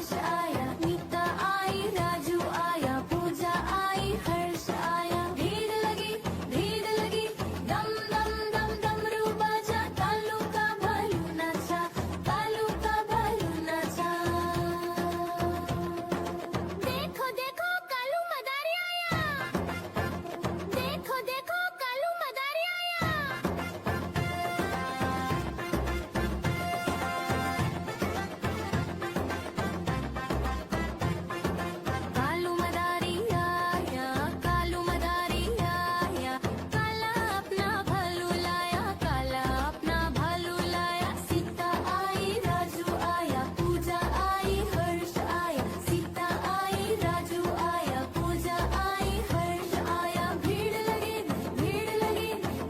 हर्ष आया, नीता आई, राजू आया, पूजा आई, हर्ष आया। भीड़ लगी, दम दम दम डमरू बाजा, कालू का भालू नाचा, कालू का भालू नाचा। देखो देखो कालू मदारी आया, देखो देखो कालू मदारी आया। कालू मदारी आया, कालू मदारी आया, काला अपना भालू लाया, काला अपना भालू लाया। सीता आई, राजू आया, पूजा आई, हर्ष आया। सीता आई, राजू आया, पूजा आई, हर्ष आया। भीड़ लगी,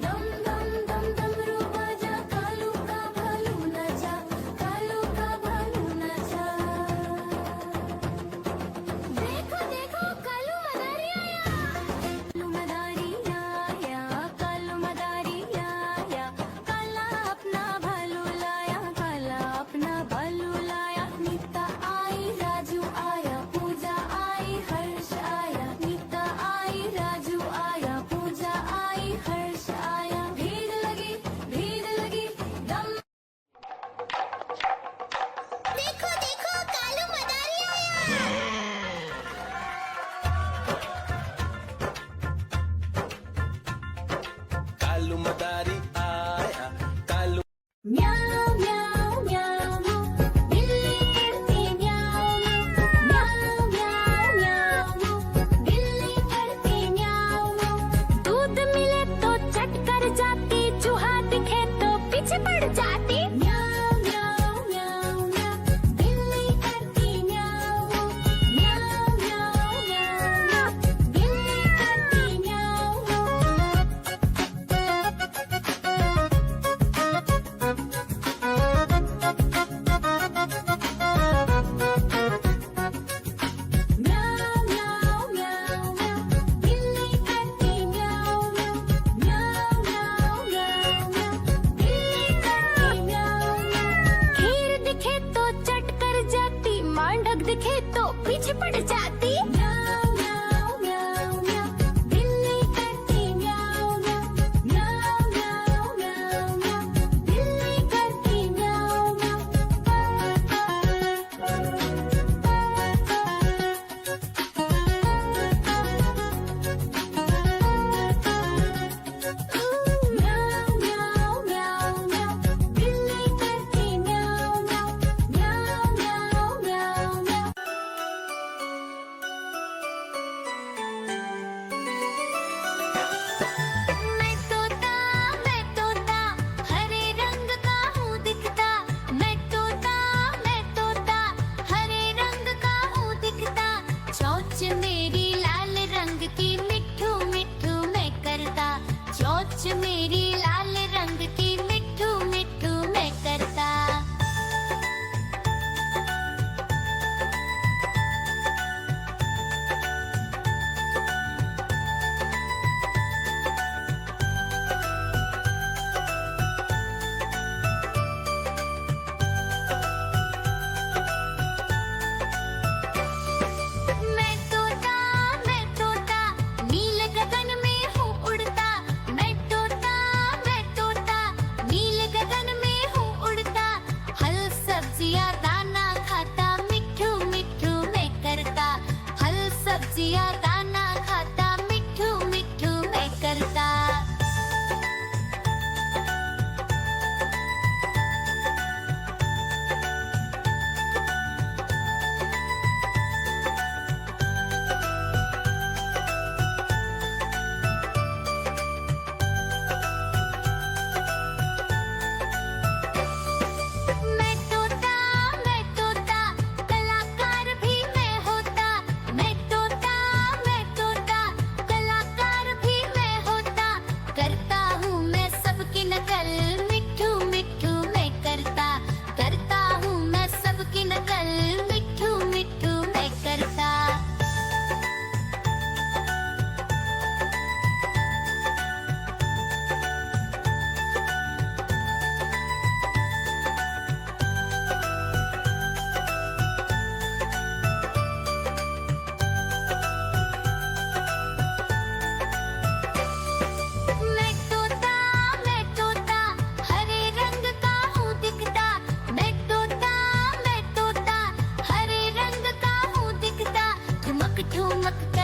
दम दम दम डमरू बाजा, कालू का भालू नाचा, कालू का भालू नाचा। देखो देखो कालू मदारी आया, कालू मदारी आया, कालू मदारी आया, काला अपना भालू लाया, काला अपना भालू लाया। नीता आई, राजू आया, पूजा आई, हर्ष आया। नीता आई, राजू आया, पूजा आई, हर्ष आया। भीड़ लगी, दम। देखो देखो कालू मदारी आया। कालू मदारी आया, कालू म्याऊ म्याऊ म्याऊ, बिल्ली करती म्याऊ म्याऊ म्याऊ म्याऊ, बिल्ली करती म्याऊ। दूध मिले तो चट कर जाती, चूहा दिखे तो पीछे पड़ जाती। म्याऊ म्याऊ म्याऊ म्याऊ, बिल्ली करती म्याऊ म्याऊ म्याऊ म्याऊ, बिल्ली करती म्याऊ। म्याऊ म्याऊ म्याऊ म्याऊ, बिल्ली करती म्याऊ म्याऊ म्याऊ म्याऊ म्याऊ, बिल्ली करती म्याऊ म्याऊ। खीर दिखे तो चट कर जाती, मांडक दिखे तो पीछे पड़ जाती। म्याऊ म्याऊ म्याऊ म्याऊ, बिल्ली करती म्याऊ म्याऊ म्याऊ म्याऊ म्याऊ म्याऊ, बिल्ली करती म्याऊ म्याऊ। म्याऊ म्याऊ म्याऊ म्याऊ, बिल्ली करती म्याऊ म्याऊ म्याऊ म्याऊ म्याऊ म्याऊ।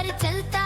पर चलता